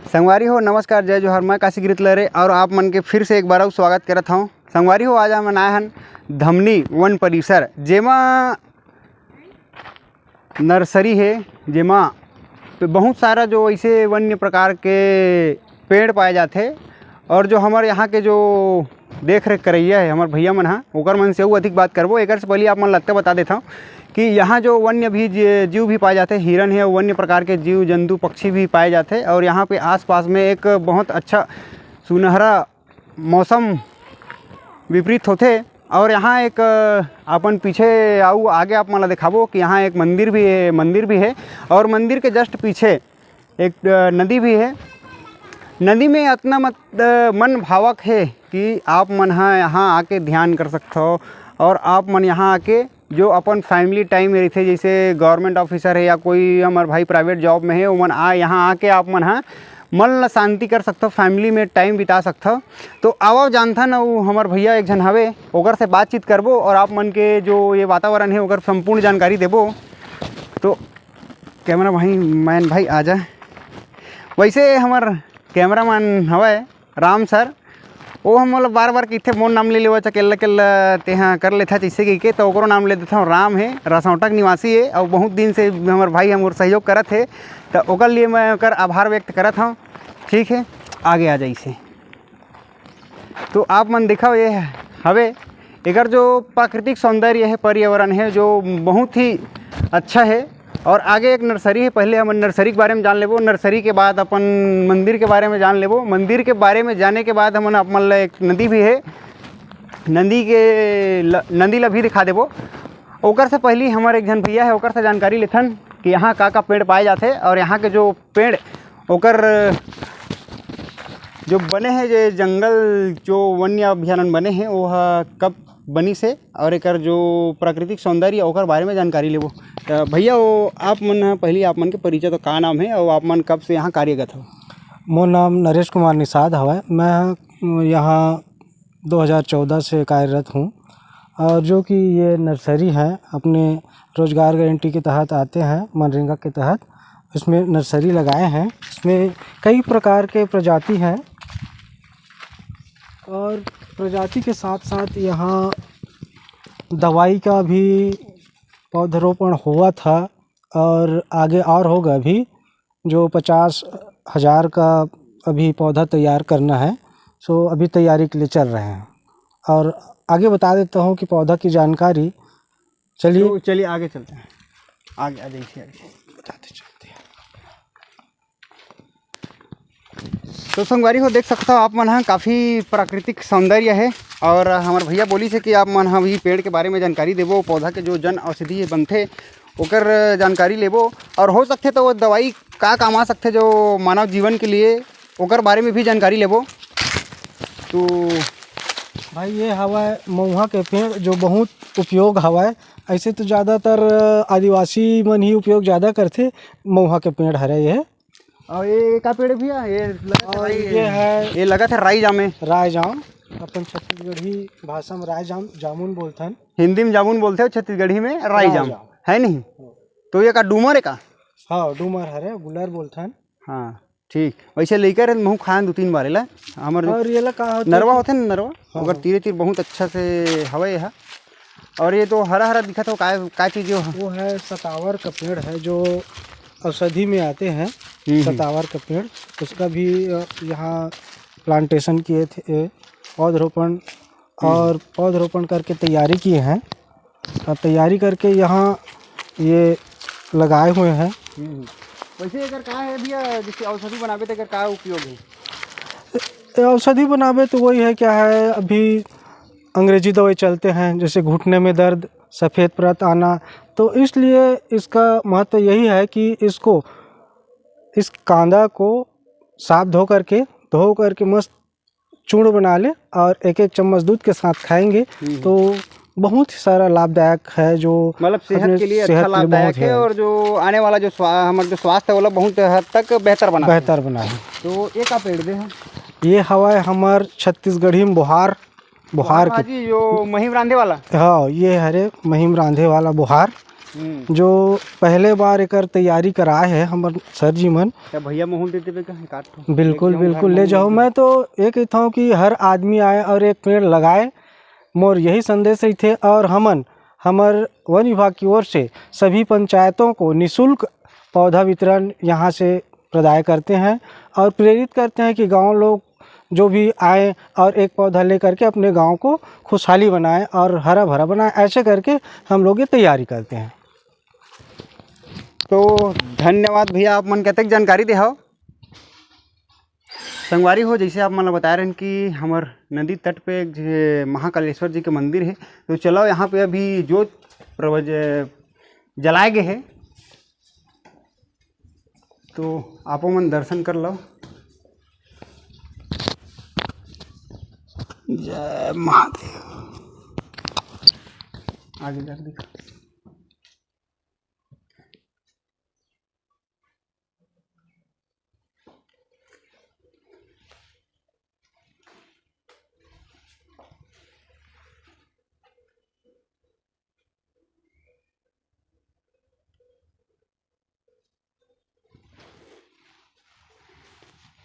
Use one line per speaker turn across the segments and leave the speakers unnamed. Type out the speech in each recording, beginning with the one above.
संगवारी हो नमस्कार जय जोहार। मैं काशी गिरीत लरे और आप मन के फिर से एक बार स्वागत करत हूँ। संगवारी हो आज हम आए हन धमनी वन परिसर जेमा नर्सरी है, जेमा बहुत सारा जो ऐसे वन्य प्रकार के पेड़ पाए जाते और जो हमारे यहाँ के जो देख रेख करैया है हमारे भैया मन हाँ ओकर मन से अधिक बात करबो। एक से पहले आप मन लगता बता देता हूँ कि यहाँ जो वन्य भी जीव भी पाए जाते, हिरन है, वन्य प्रकार के जीव जंतु पक्षी भी पाए जाते और यहाँ पे आसपास में एक बहुत अच्छा सुनहरा मौसम विपरीत होते। और यहाँ एक अपन पीछे आऊ आगे आप मला दिखाबो कि यहाँ एक मंदिर भी है और मंदिर के जस्ट पीछे एक नदी भी है। नदी में इतना मन भावक है कि आप मन यहाँ आके ध्यान कर सकते हो और आप मन यहाँ आके जो अपन फैमिली टाइम में रहते, जैसे गवर्नमेंट ऑफिसर है या कोई हमारे भाई प्राइवेट जॉब में है, वो मन यहाँ आके आप मन मन शांति कर सकते हो, फैमिली में टाइम बिता सकते हो। तो आओ जानता ना वो हमारे भैया एक जन हवे ओकर से बातचीत करबो और आप मन के जो ये वातावरण है ओकर संपूर्ण जानकारी देबो। तो कैमरा भाई मैन भाई आ जाए। वैसे हमार कैमरा मैन हवे राम सर, वो हम मतलब बार बार कहते मोर नाम ले लेवा चकेल्ला केल्ला तेहाँ कर लेता जैसे कि तो ओकरो नाम ले देता हूँ। राम है, रसौटक निवासी है और बहुत दिन से हमारे भाई हम सहयोग करत है, तो ओकर लिए मैं ओकर आभार व्यक्त करत हूँ। ठीक है, आगे आ जाइए। तो आप मन देखा ये हवे एकर जो प्राकृतिक सौंदर्य है, पर्यावरण है जो बहुत ही अच्छा है। और आगे एक नर्सरी है, पहले हम नर्सरी के बारे में जान लेबो, नर्सरी के बाद अपन मंदिर के बारे में जान लेबो। मंदिर के बारे में जाने के बाद हम अपन एक नदी भी है, नदी ला भी दिखा देबो। ओकर से पहले हमारे एक जन भैया है ओकर से जानकारी लेथन कि यहाँ का पेड़ पाए जाते और यहाँ के जो पेड़ ओकर जो बने हैं, जो जंगल जो वन्य अभ्यारण्य बने हैं वो कब बनी से और एक जो प्राकृतिक सौंदर्य ओकर बारे में जानकारी लेबो। तो भैया वो आप मन पहले आप मन के परिचय तो का नाम है और आप मन कब से यहाँ कार्यरत हो?
मोर नाम नरेश कुमार निषाद हवा। मैं यहाँ 2014 से कार्यरत हूँ और जो कि ये नर्सरी है अपने रोजगार गारंटी के तहत आते हैं, मनरेगा के तहत इसमें नर्सरी लगाए हैं। इसमें कई प्रकार के प्रजाति हैं और प्रजाति के साथ साथ यहाँ दवाई का भी पौधरोपण हुआ था और आगे और होगा भी, जो 50,000 का अभी पौधा तैयार करना है। सो अभी तैयारी के लिए चल रहे हैं और आगे बता देता हूँ कि पौधा की जानकारी। चलिए
आगे चलते हैं, आगे आ जाइए, बताते चलते हैं। तो संगवारी हो देख सकता हो आप मन हाँ काफ़ी प्राकृतिक सौंदर्य है और हमारे भैया बोली से कि आप मन हाँ भी पेड़ के बारे में जानकारी देबो, पौधा के जो जन औषधि बनते ओकर जानकारी लेबो और हो सकते तो वो दवाई का काम आ सकते जो मानव जीवन के लिए ओकर बारे में भी जानकारी लेबो। तो
भाई ये हवा महुआ के पेड़ जो बहुत उपयोग हवा है। ऐसे तो ज़्यादातर आदिवासी मन ही उपयोग ज़्यादा करते, महुआ के पेड़ हरे ये।
और ये का पेड़ भी है, ये लगा था राई
जाम अपन छत्तीसगढ़ी भाषा में जामुन बोलते हैं,
हिंदी में जामुन बोलते हो, छत्तीसगढ़ी में राई जाम है नहीं। तो ये का डूमर है का?
हाँ डूमर हरे, गुलर बोलते हैं।
हाँ ठीक, वैसे लेकर महू खाए 2-3 बार ला हमारे
और ये का
नरवा होते ना, नरवा अगर तीर बहुत अच्छा से हवे है। और ये तो हरा हरा दिखा तो का चीज़
वो है सतावर का पेड़ है जो औषधि में आते हैं। सतावर का पेड़ उसका भी यहाँ प्लांटेशन किए थे, पौधरोपण और पौधरोपण करके तैयारी किए हैं और तैयारी करके यहाँ ये लगाए हुए हैं।
वैसे अगर का है भैया, जैसे औषधि बनावे तो अगर का उपयोग है?
औषधि बनावे तो वही है, क्या है अभी अंग्रेजी दवाई चलते हैं, जैसे घुटने में दर्द, सफ़ेद परत आना, तो इसलिए इसका महत्व यही है कि इस कांदा को साफ धो करके मस्त चूर्ण बना ले और एक चम्मच दूध के साथ खाएंगे तो बहुत सारा लाभदायक है, जो
मतलब सेहत के लिए अच्छा लाभदायक है और जो आने वाला जो हमारा जो स्वास्थ्य है वो बहुत हद तक बेहतर बना
है।
तो ये का पेड़ दे
ये हवा है हमार छत्तीसगढ़ी में बुहार की
जो महिम रांधे वाला।
हाँ ये हरे महिम रांधे वाला बुहार जो पहले बार एकर तैयारी कराए है हमर सर जी मन।
क्या भैया मोहन देते पे कहीं काट ठो
बिल्कुल बिल्कुल ले जाओ। मैं तो ये कहता हूँ कि हर आदमी आए और एक पेड़ लगाए, मोर यही संदेश ही थे। और हमर वन विभाग की ओर से सभी पंचायतों को निःशुल्क पौधा वितरण यहाँ से प्रदान करते हैं और प्रेरित करते हैं कि गांव लोग जो भी आए और एक पौधा लेकर के अपने गांव को खुशहाली बनाएं और हरा भरा बनाएं। ऐसे करके हम लोग ये तैयारी करते हैं।
तो धन्यवाद भैया, आप मन कतक जानकारी दे हो। संगवारी हो, जैसे आप मन बता रहे हैं कि हमार नदी तट पे एक महाकालेश्वर जी के मंदिर है, तो चलो यहाँ पे अभी जोत जलाए गए हैं, तो आप मन दर्शन कर लो। जय महादेव। आगे जाकर दिखा।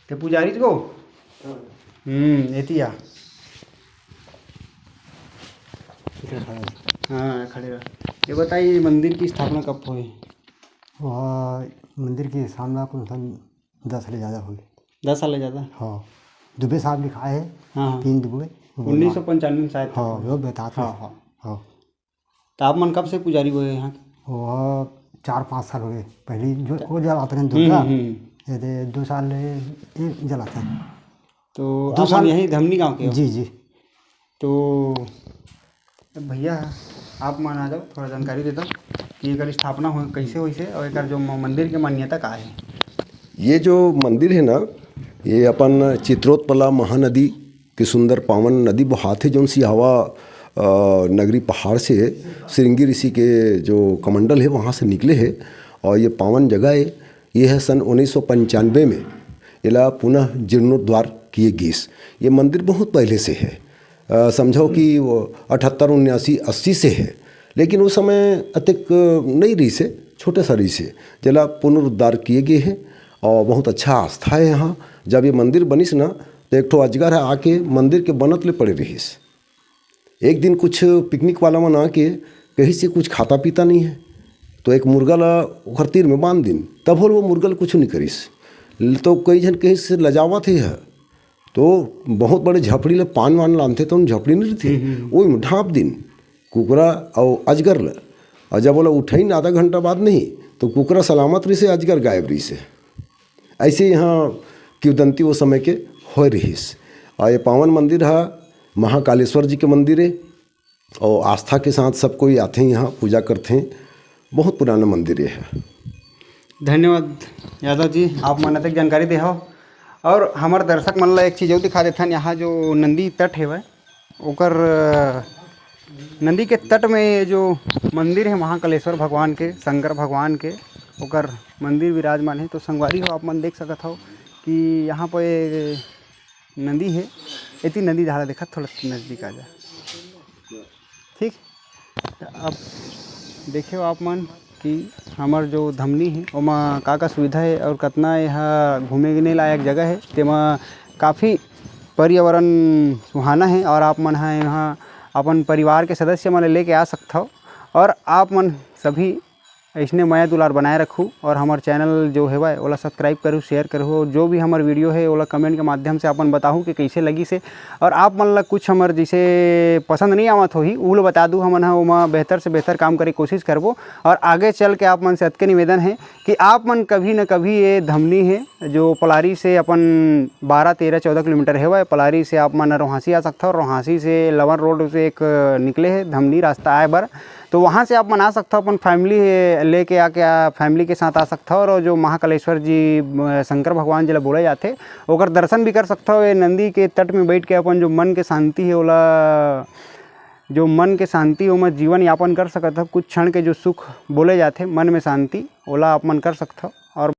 ते पुजारी को एतिया हाँ खड़े रह। ये बताइए मंदिर की स्थापना कब हुई?
वह मंदिर की स्थापना को सन 10 साल ज़्यादा हो गए।
10 साल ज़्यादा।
हाँ, दुबे साहब लिखा है।
हाँ
3 दुबे
1995 में शायद।
हाँ वो बता।
हाँ हाँ।
हाँ
तो आप मन कब से पुजारी हुए यहाँ के?
वह 4-5 साल हो गए। पहले जो वो जलाते हैं दुर्गा, 2 साल ये जलाते हैं।
तो 2 साल यही धमनी गांव के हो?
जी जी।
तो भैया आप मन आ जाओ, थोड़ा जानकारी दे दो कि एकर स्थापना हो कैसे हुई से और एकर जो मंदिर के मान्यता का है।
ये जो मंदिर है ना, ये अपन चित्रोत्पला महानदी की सुंदर पावन नदी बहाते जौन सिहावा नगरी पहाड़ से श्रृंगी ऋषि के जो कमंडल है वहाँ से निकले है। और ये पावन जगह है। ये है सन 1995 में इला पुनः जीर्णोद्धार किए गीस। ये मंदिर बहुत पहले से है, समझो कि वो 78, 79, 80 से है। लेकिन उस समय अतिक नहीं रही से, छोटे सा रही से जला पुनरुद्धार किए गए हैं। और बहुत अच्छा आस्था है यहाँ। जब ये मंदिर बनिस ना तो एक ठो अजगर है आके मंदिर के बनत ले पड़े रहीस। एक दिन कुछ पिकनिक वाला मन आके कहीं से कुछ खाता पीता नहीं है, तो एक मुर्गा ला ओखर तीर में बांध दिन, तब वो मुर्गा कुछ नहीं करिस। तो कई जन कहीं से लजावा थे है, तो बहुत बड़े झपड़ी ले पान वान लानते तो उन झपड़ी नहीं थे वो ढाँप दिन कुकरा और अजगर ल। और जब बोला उठे आधा घंटा बाद नहीं तो कुकरा सलामत रही से, अजगर गायब रही से। ऐसे यहाँ किवदंती वो समय के हो रहीस। और ये पावन मंदिर है, महाकालेश्वर जी के मंदिर है। और आस्था के साथ सब कोई आते हैं यहाँ पूजा करते हैं। बहुत पुराना मंदिर है।
धन्यवाद यादव जी, आप मन तक जानकारी दे हो। और हमारे दर्शक मन ला एक चीज़ और दिखा देथन, यहाँ जो नदी तट है ओकर नदी के तट में जो मंदिर है महाकालेश्वर भगवान के, शंकर भगवान के, ओकर मंदिर विराजमान है। तो संगवारी हो, आप मन देख सकत हो कि यहाँ पे नदी है। इतनी नदी धारा देखा, थोड़ा नज़दीक आ जा। ठीक, अब देखियो आप मन कि हमार जो धमनी है ओमा का सुविधा है और कितना यह घूमे लायक जगह है। तेमा काफ़ी पर्यावरण सुहाना है और आप मन यहाँ अपन परिवार के सदस्य मन लेके आ सकते हो। और आप मन सभी ऐसने माया दुलार बनाए रखूँ और हमार चैनल जो है वह ओला सब्सक्राइब करूँ, शेयर करूँ। जो भी हमार वीडियो है ओला कमेंट के माध्यम से अपन बताऊँ कि कैसे लगी से। और आप मन ला कुछ हमार जैसे पसंद नहीं आवत होही वो बता दूँ, हमन ओमा बेहतर से बेहतर काम करे कोशिश करबो। और आगे चल के आप मन से अतके निवेदन है कि आप मन कभी न कभी ये धमनी है जो पलारी से अपन 12, 13, 14 किलोमीटर है वह पलारी से आप मन रोहासी आ सकते हो। रोहासी से लवन रोड से एक निकले है धमनी रास्ता आए बर, तो वहाँ से आप मन आ सकते हो। अपन फैमिली लेके आके फैमिली के साथ आ सकते हो। और जो महाकालेश्वर जी शंकर भगवान जिला बोले जाते ओकर दर्शन भी कर सकते हो। ये नदी के तट में बैठ के अपन जो मन के शांति है ओला, जो मन के शांति ओमा जीवन यापन कर सकते हो। कुछ क्षण के जो सुख बोले जाते मन में शांति ओला आप मन कर सकते हो। और